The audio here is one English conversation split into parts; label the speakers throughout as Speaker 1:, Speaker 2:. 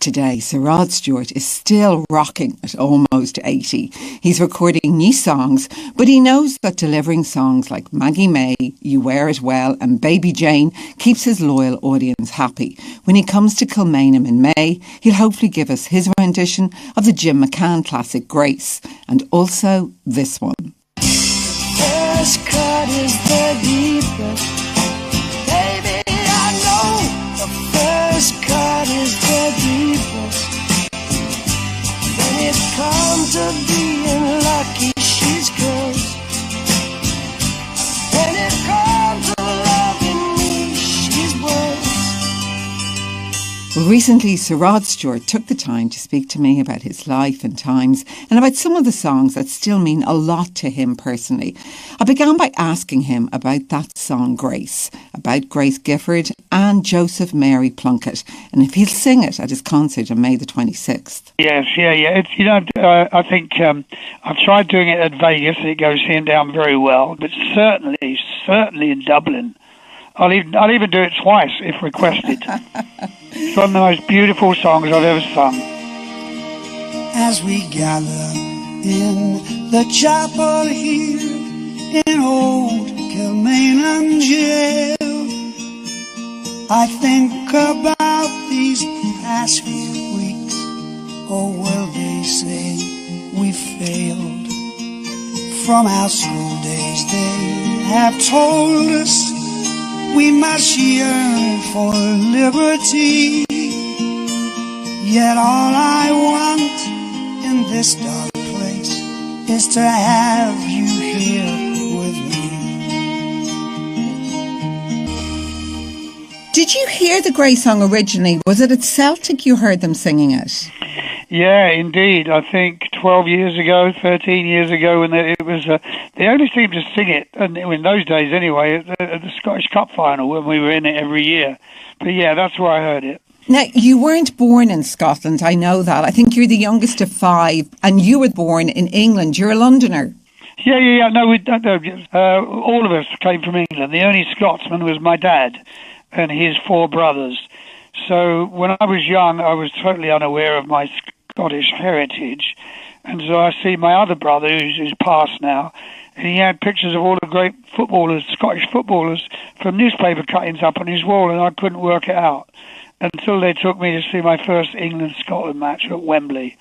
Speaker 1: today, Sir Rod Stewart is still rocking at almost 80. He's recording new songs, but he knows that delivering songs like Maggie May, You Wear It Well and Baby Jane keeps his loyal audience happy. When he comes to Kilmainham in May, he'll hopefully give us his rendition of the Jim McCann classic Grace, and also this one.
Speaker 2: First cut is the deepest. Baby, I know the first cut is the deepest. When it comes to being lucky, she's cursed. When it comes to loving me, she's worse.
Speaker 1: Well, recently, Sir Rod Stewart took the time to speak to me about his life and times and about some of the songs that still mean a lot to him personally. I began by asking him about that song Grace, about Grace Gifford and Joseph Mary Plunkett, and if he'll sing it at his concert on May the 26th.
Speaker 3: Yes, yeah. It's, I think I've tried doing it at Vegas and it goes down very well, but certainly in Dublin. I'll even do it twice if requested. It's one of the most beautiful songs I've ever sung.
Speaker 2: As we gather in the chapel here in old Kilmainham jail, I think about these past few weeks. Oh, will they say we failed? From our school days they have told us we must yearn for liberty. Yet all I want in this dark place is to have you here with me.
Speaker 1: Did you hear the Grace song originally? Was it at Celtic you heard them singing it?
Speaker 3: Yeah, indeed. I think 13 years ago, when it was, they only seemed to sing it, and in those days anyway, at the Scottish Cup final when we were in it every year. But yeah, that's where I heard it.
Speaker 1: Now, you weren't born in Scotland, I know that. I think you're the youngest of 5, and you were born in England. You're a Londoner.
Speaker 3: Yeah. No, all of us came from England. The only Scotsman was my dad and his 4 brothers. So when I was young, I was totally unaware of my Scottish heritage. And so I see my other brother, who's passed now, and he had pictures of all the great footballers, Scottish footballers, from newspaper cuttings up on his wall, and I couldn't work it out until they took me to see my first England-Scotland match at Wembley.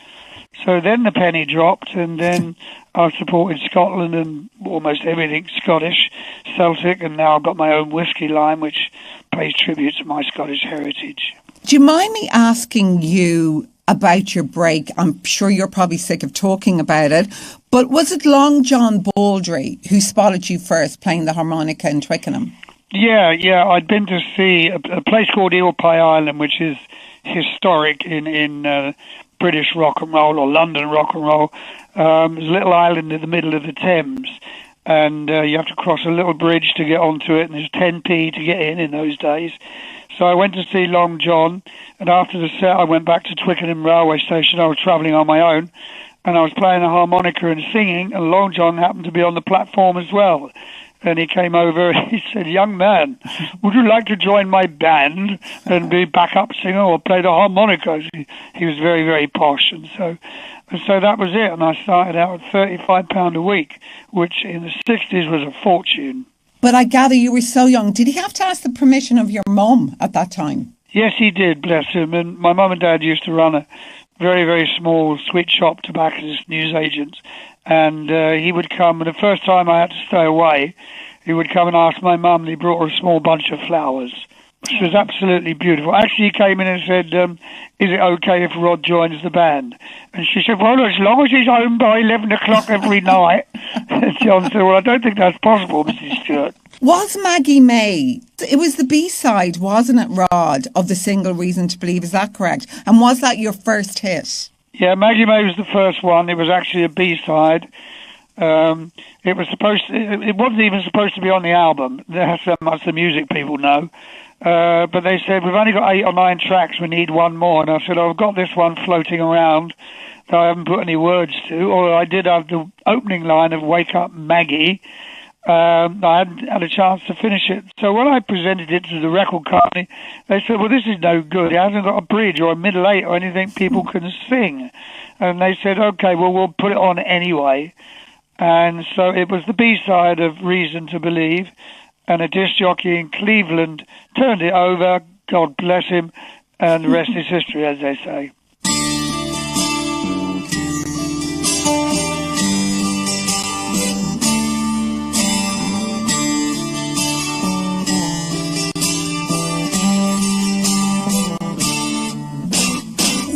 Speaker 3: So then the penny dropped, and then I supported Scotland and almost everything Scottish, Celtic, and now I've got my own whiskey line, which pays tribute to my Scottish heritage.
Speaker 1: Do you mind me asking you about your break? I'm sure you're probably sick of talking about it, but was it Long John Baldry who spotted you first playing the harmonica in Twickenham? Yeah, I'd been to see a place called Eel Pie Island, which is historic in British rock and roll, or London rock and roll. It's a little island in the middle of the Thames, and you have to cross a little bridge to get onto it, and there's 10p to get in those days. So I went to see Long John, and after the set I went back to Twickenham railway station. I was travelling on my own, and I was playing a harmonica and singing, and Long John happened to be on the platform as well. And he came over and he said, "Young man, would you like to join my band and be backup singer or play the harmonica?" He was very, very posh. And so that was it. And I started out at £35 a week, which in the 60s was a fortune. But I gather you were so young. Did he have to ask the permission of your mum at that time?
Speaker 3: Yes, he did, bless him. And my mum and dad used to run a very, very small sweet shop, tobacconist, newsagents. And he would come, and the first time I had to stay away, he would come and ask my mum, and he brought her a small bunch of flowers, which was absolutely beautiful. Actually, he came in and said, "Is it okay if Rod joins the band?" And she said, "Well, as long as he's home by 11 o'clock every night." And John said, "Well, I don't think that's possible, Mrs. Stewart."
Speaker 1: Was Maggie May, it was the B-side, wasn't it, Rod, of the single Reason to Believe, is that correct? And was that your first hit?
Speaker 3: Yeah, Maggie May was the first one. It was actually a B-side. It wasn't even supposed to be on the album. That's how much the music people know. But they said, "We've only got 8 or 9 tracks, we need one more." And I said, "I've got this one floating around that I haven't put any words to." Although I did have the opening line of "Wake Up Maggie," I hadn't had a chance to finish it. So when I presented it to the record company, they said, well, this is no good. It hasn't got a bridge or a middle eight or anything people can sing. And they said, okay, well, we'll put it on anyway. And so it was the B-side of Reason to Believe, and a disc jockey in Cleveland turned it over, God bless him, and the rest is history, as they say.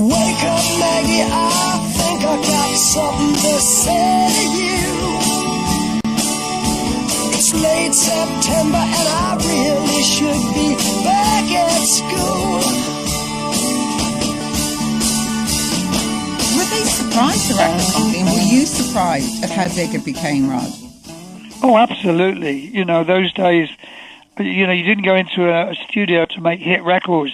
Speaker 2: Wake up, Maggie, I think I got something to say to you. It's late September and I really should be back at school.
Speaker 1: Were they surprised, the record company? And were you surprised at how big it became, Rod?
Speaker 3: Oh, absolutely. You know, those days, you didn't go into a studio to make hit records.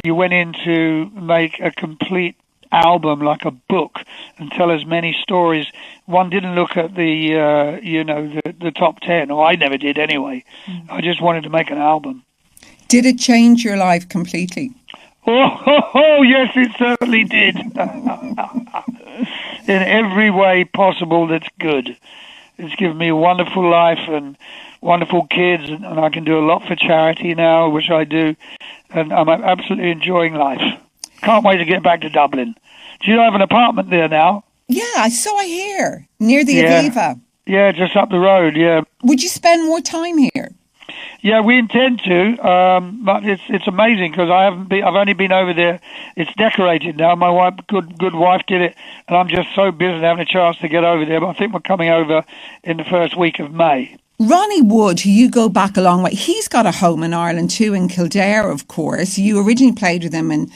Speaker 3: You went in to make a complete album, like a book, and tell as many stories. One didn't look at the top 10, or I never did anyway. I just wanted to make an album.
Speaker 1: Did it change your life completely?
Speaker 3: Oh, yes, it certainly did. In every way possible that's good. It's given me a wonderful life and wonderful kids, and I can do a lot for charity now, which I do, and I'm absolutely enjoying life. Can't wait to get back to Dublin. Do you have an apartment there now?
Speaker 1: Yeah, so I hear. Near the Aviva.
Speaker 3: Yeah, just up the road, yeah.
Speaker 1: Would you spend more time here?
Speaker 3: Yeah, we intend to, but it's amazing because I've only been over there. It's decorated now. My wife, good wife, did it, and I'm just so busy having a chance to get over there. But I think we're coming over in the first week of May.
Speaker 1: Ronnie Wood, who you go back a long way, he's got a home in Ireland too, in Kildare, of course. You originally played with him in,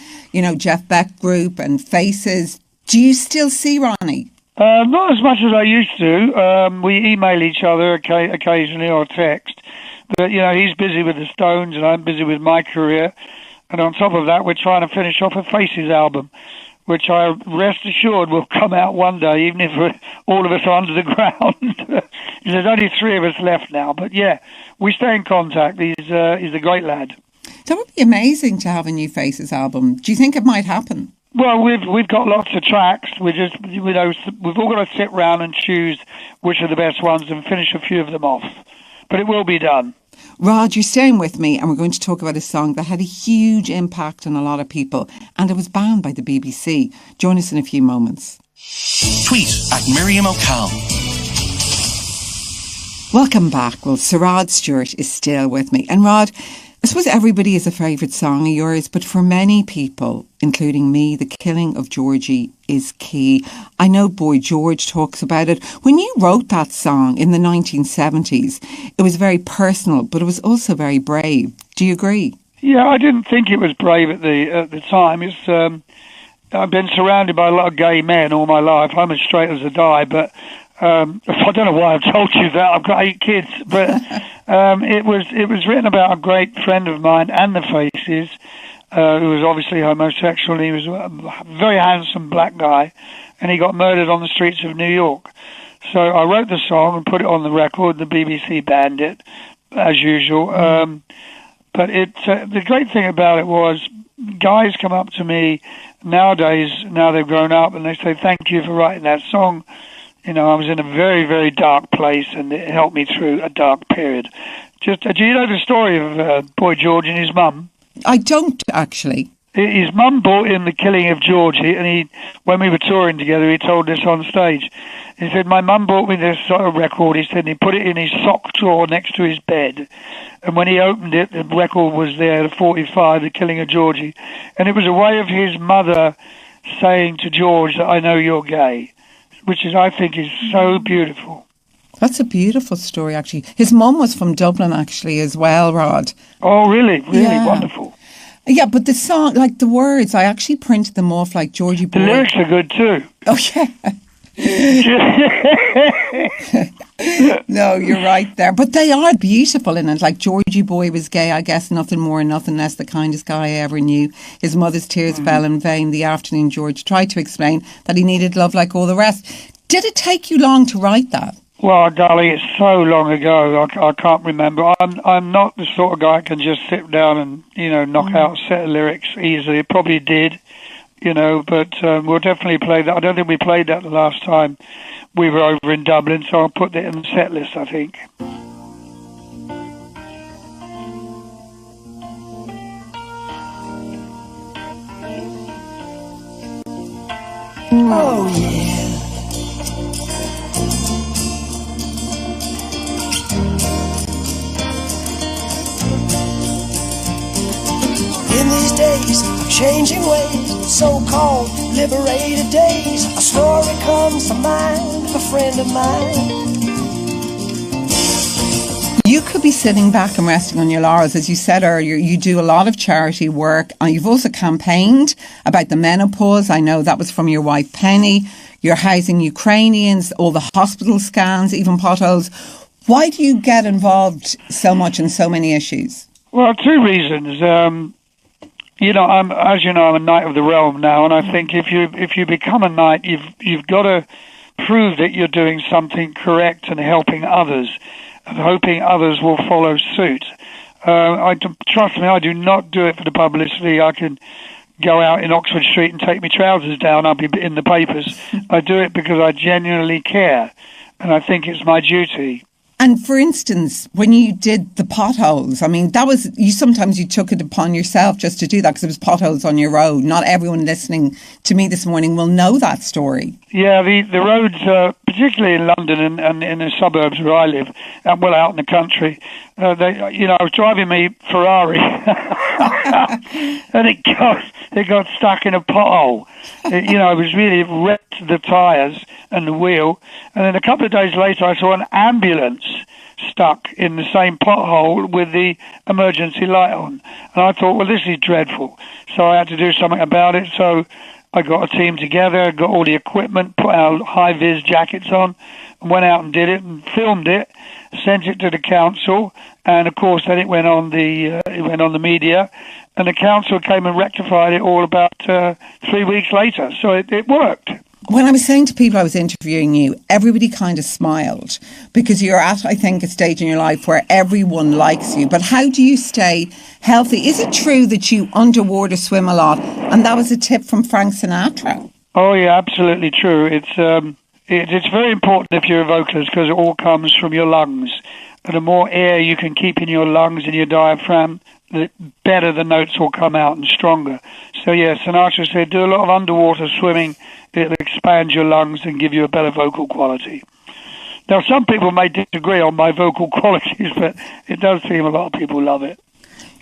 Speaker 1: Jeff Beck Group and Faces. Do you still see Ronnie?
Speaker 3: Not as much as I used to. We email each other occasionally or text. But, he's busy with the Stones and I'm busy with my career. And on top of that, we're trying to finish off a Faces album, which I rest assured will come out one day, even if all of us are under the ground. There's only 3 of us left now. But, yeah, we stay in contact. He's a great lad.
Speaker 1: That would be amazing to have a new Faces album. Do you think it might happen?
Speaker 3: Well, we've got lots of tracks. We've all got to sit round and choose which are the best ones and finish a few of them off. But it will be done.
Speaker 1: Rod, you're staying with me and we're going to talk about a song that had a huge impact on a lot of people and it was banned by the BBC. Join us in a few moments.
Speaker 4: Tweet at Miriam O'Connell.
Speaker 1: Welcome back. Well, Sir Rod Stewart is still with me. And Rod, I suppose everybody has a favourite song of yours, but for many people, including me, The Killing of Georgie is key. I know Boy George talks about it. When you wrote that song in the 1970s, it was very personal, but it was also very brave. Do you agree?
Speaker 3: Yeah, I didn't think it was brave at the time. I've been surrounded by a lot of gay men all my life. I'm as straight as a die, but I don't know why I've told you that. I've got 8 kids, but it was written about a great friend of mine and the Faces, who was obviously homosexual. He was a very handsome black guy, and he got murdered on the streets of New York. So I wrote the song and put it on the record. The BBC banned it, as usual. But the great thing about it was guys come up to me nowadays, now they've grown up, and they say, thank you for writing that song. I was in a very, very dark place, and it helped me through a dark period. Do you know the story of Boy George and his mum?
Speaker 1: I don't, actually.
Speaker 3: His mum bought him The Killing of Georgie, and when we were touring together, he told us on stage. He said, my mum bought me this sort of record. He said, and he put it in his sock drawer next to his bed. And when he opened it, the record was there, the 45, The Killing of Georgie. And it was a way of his mother saying to George that I know you're gay, which I think is so beautiful.
Speaker 1: That's a beautiful story, actually. His mum was from Dublin, actually, as well, Rod.
Speaker 3: Oh, really? Really wonderful.
Speaker 1: Yeah, but the song, like the words, I actually printed them off like Georgie Boy.
Speaker 3: The lyrics are good too.
Speaker 1: Oh, yeah. No, you're right there. But they are beautiful in it. Like Georgie Boy was gay, I guess, nothing more, nothing less, the kindest guy I ever knew. His mother's tears fell in vain. The afternoon George tried to explain that he needed love like all the rest. Did it take you long to write that?
Speaker 3: Well, darling, it's so long ago. I can't remember. I'm not the sort of guy that can just sit down and knock out a set of lyrics easily. It probably did, but we'll definitely play that. I don't think we played that the last time we were over in Dublin, so I'll put that in the set list, I think.
Speaker 2: Oh, yeah. In these days of changing ways, so-called liberated days, a story comes to mind of a friend of mine.
Speaker 1: You could be sitting back and resting on your laurels. As you said earlier, you do a lot of charity work, and you've also campaigned about the menopause. I know that was from your wife Penny. You're housing Ukrainians, all the hospital scans, even potholes. Why do you get involved so much in so many issues?
Speaker 3: Well, two reasons. I'm a knight of the realm now, and I think if you become a knight, you've got to prove that you're doing something correct and helping others, and hoping others will follow suit. Trust me, I do not do it for the publicity. I can go out in Oxford Street and take my trousers down. I'll be in the papers. I do it because I genuinely care, and I think it's my duty.
Speaker 1: And for instance, when you did the potholes, I mean, sometimes you took it upon yourself just to do that because it was potholes on your road. Not everyone listening to me this morning will know that story. Yeah,
Speaker 3: the roads, particularly in London and in the suburbs where I live, well out in the country, I was driving my Ferrari and it got stuck in a pothole. It was really wrecked the tyres and the wheel. And then a couple of days later, I saw an ambulance stuck in the same pothole with the emergency light on. And I thought, well, this is dreadful. So I had to do something about it. So I got a team together, got all the equipment, put our high-vis jackets on, and went out and did it and filmed it, sent it to the council, and of course then it went on the media, and the council came and rectified it all about 3 weeks later. So it worked.
Speaker 1: When I was saying to people I was interviewing you, everybody kind of smiled because you're at, I think, a stage in your life where everyone likes you. But how do you stay healthy? Is it true that you underwater swim a lot? And that was a tip from Frank Sinatra.
Speaker 3: Oh, yeah, absolutely true. It's very important if you're a vocalist because it all comes from your lungs. And the more air you can keep in your lungs and your diaphragm, the better the notes will come out and stronger. So, yeah, Sinatra said do a lot of underwater swimming. It'll expand your lungs and give you a better vocal quality. Now, some people may disagree on my vocal qualities, but it does seem a lot of people love it.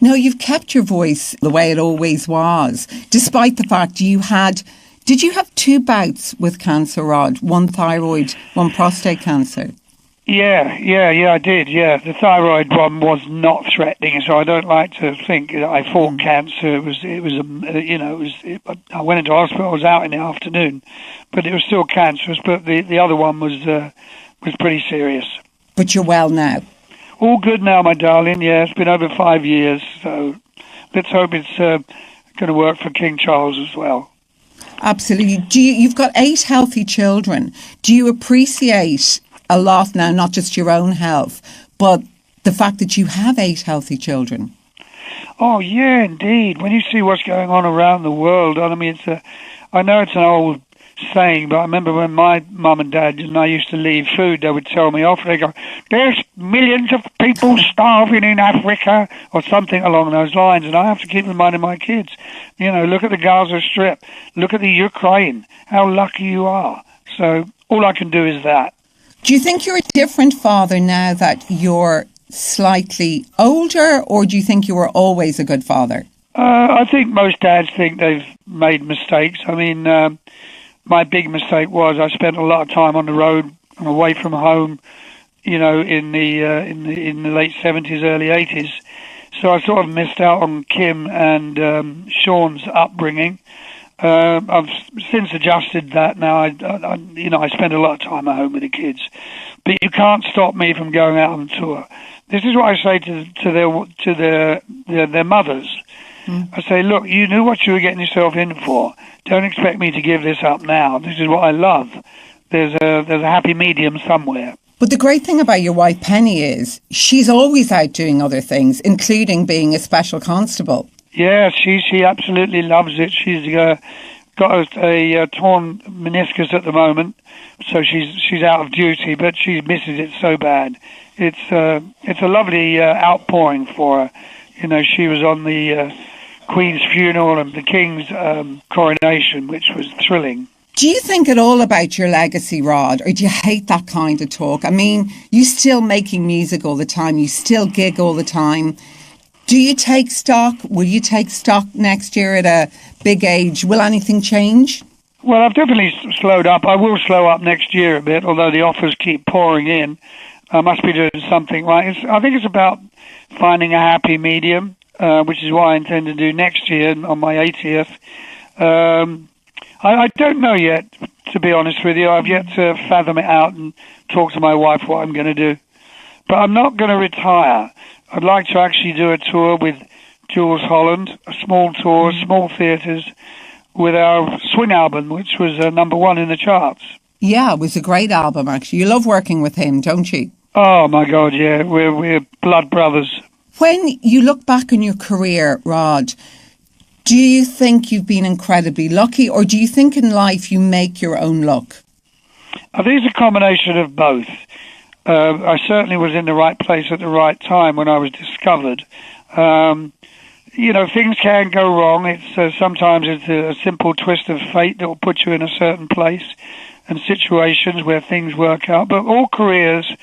Speaker 1: No, you've kept your voice the way it always was, despite the fact did you have 2 bouts with cancer, Rod? One thyroid, one prostate cancer?
Speaker 3: Yeah, I did, yeah. The thyroid one was not threatening, so I don't like to think that I fought cancer. I went into hospital, I was out in the afternoon, but it was still cancerous, but the other one was pretty serious.
Speaker 1: But you're well now?
Speaker 3: All good now, my darling, yeah. It's been over 5 years, so let's hope it's going to work for King Charles as well.
Speaker 1: Absolutely. You've got 8 healthy children. Do you appreciate a lot now, not just your own health, but the fact that you have 8 healthy children?
Speaker 3: Oh, yeah, indeed. When you see what's going on around the world, I mean, I know it's an old saying, but I remember when my mum and dad and I used to leave food, they would tell me off. They go, there's millions of people starving in Africa, or something along those lines. And I have to keep reminding my kids, look at the Gaza Strip, look at the Ukraine, how lucky you are. So all I can do is that.
Speaker 1: Do you think you're a different father now that you're slightly older, or do you think you were always a good father?
Speaker 3: I think most dads think they've made mistakes. I mean, my big mistake was I spent a lot of time on the road and away from home, in the late 70s, early 80s. So I sort of missed out on Kim and Sean's upbringing. I've since adjusted that now. I spend a lot of time at home with the kids, but you can't stop me from going out on tour. This is what I say to their mothers. I say, look, you knew what you were getting yourself in for. Don't expect me to give this up now. This is what I love. There's a happy medium somewhere.
Speaker 1: But the great thing about your wife, Penny, is she's always out doing other things, including being a special constable.
Speaker 3: Yeah, she absolutely loves it. She's got a torn meniscus at the moment, so she's out of duty, but she misses it so bad. It's a lovely outpouring for her. You know, she was on the Queen's funeral and the King's coronation, which was thrilling.
Speaker 1: Do you think at all about your legacy, Rod, or do you hate that kind of talk? I mean, you're still making music all the time. You still gig all the time. Do you take stock? Will you take stock next year at a big age? Will anything change?
Speaker 3: Well, I've definitely slowed up. I will slow up next year a bit, although the offers keep pouring in. I must be doing something right. I think it's about finding a happy medium, which is what I intend to do next year on my 80th. I don't know yet, to be honest with you. I've yet to fathom it out and talk to my wife what I'm going to do. But I'm not going to retire. I'd like to actually do a tour with Jules Holland, a small tour, small theatres, with our swing album, which was number 1 in the charts.
Speaker 1: Yeah, it was a great album, actually. You love working with him, don't you?
Speaker 3: Oh, my God, yeah. We're blood brothers.
Speaker 1: When you look back on your career, Rod, do you think you've been incredibly lucky, or do you think in life you make your own luck?
Speaker 3: I think it's a combination of both. I certainly was in the right place at the right time when I was discovered. You know, things can go wrong. It's sometimes it's a simple twist of fate that will put you in a certain place and situations where things work out. But all careers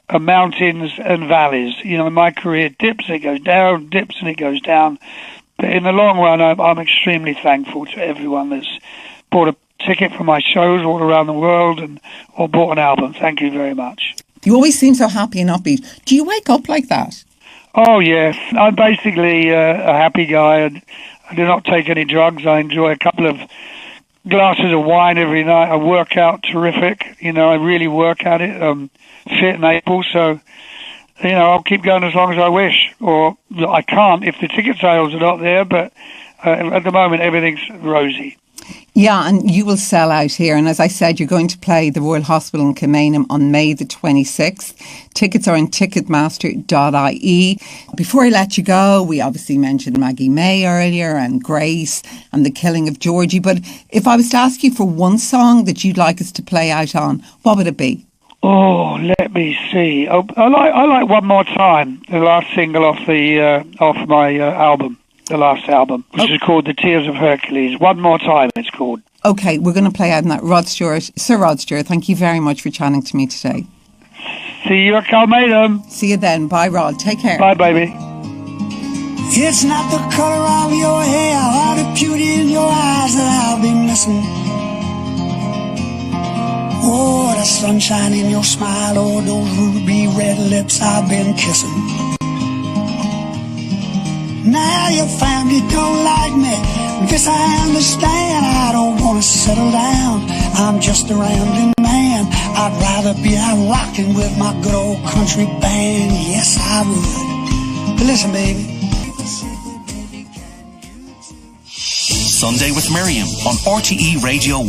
Speaker 3: are mountains and valleys. You know, in my career, it dips, it goes down, dips and it goes down. But in the long run, I'm extremely thankful to everyone that's bought a ticket for my shows all around the world or bought an album. Thank you very much.
Speaker 1: You always seem so happy and upbeat. Do you wake up like that?
Speaker 3: Oh, yes. I'm basically a happy guy. I do not take any drugs. I enjoy a couple of glasses of wine every night. I work out terrific. You know, I really work at it. I'm fit and able, so, you know, I'll keep going as long as I wish. Or I can't if the ticket sales are not there, but at the moment everything's rosy.
Speaker 1: Yeah, and you will sell out here. And as I said, you're going to play the Royal Hospital in Kilmainham on May the 26th. Tickets are on ticketmaster.ie. Before I let you go, we obviously mentioned Maggie May earlier and Grace and the killing of Georgie. But if I was to ask you for one song that you'd like us to play out on, what would it be?
Speaker 3: Oh, let me see. Oh, I like One More Time, the last single off my album. The last album, which is called The Tears of Hercules. One More Time, it's called.
Speaker 1: Okay, we're going to play out on that. Rod Stewart, Sir Rod Stewart, thank you very much for chatting to me today.
Speaker 3: See you at Kilmainham.
Speaker 1: See you then. Bye, Rod. Take care.
Speaker 3: Bye, baby.
Speaker 2: It's not the color of your hair or the beauty in your eyes that I'll be missing. Oh, the sunshine in your smile or those ruby red lips I've been kissing. Now your family don't like me, this I understand. I don't want to settle down, I'm just a rambling man. I'd rather be out rocking with my good old country band. Yes, I would. But listen, baby.
Speaker 4: Sunday with Miriam on RTE Radio 1.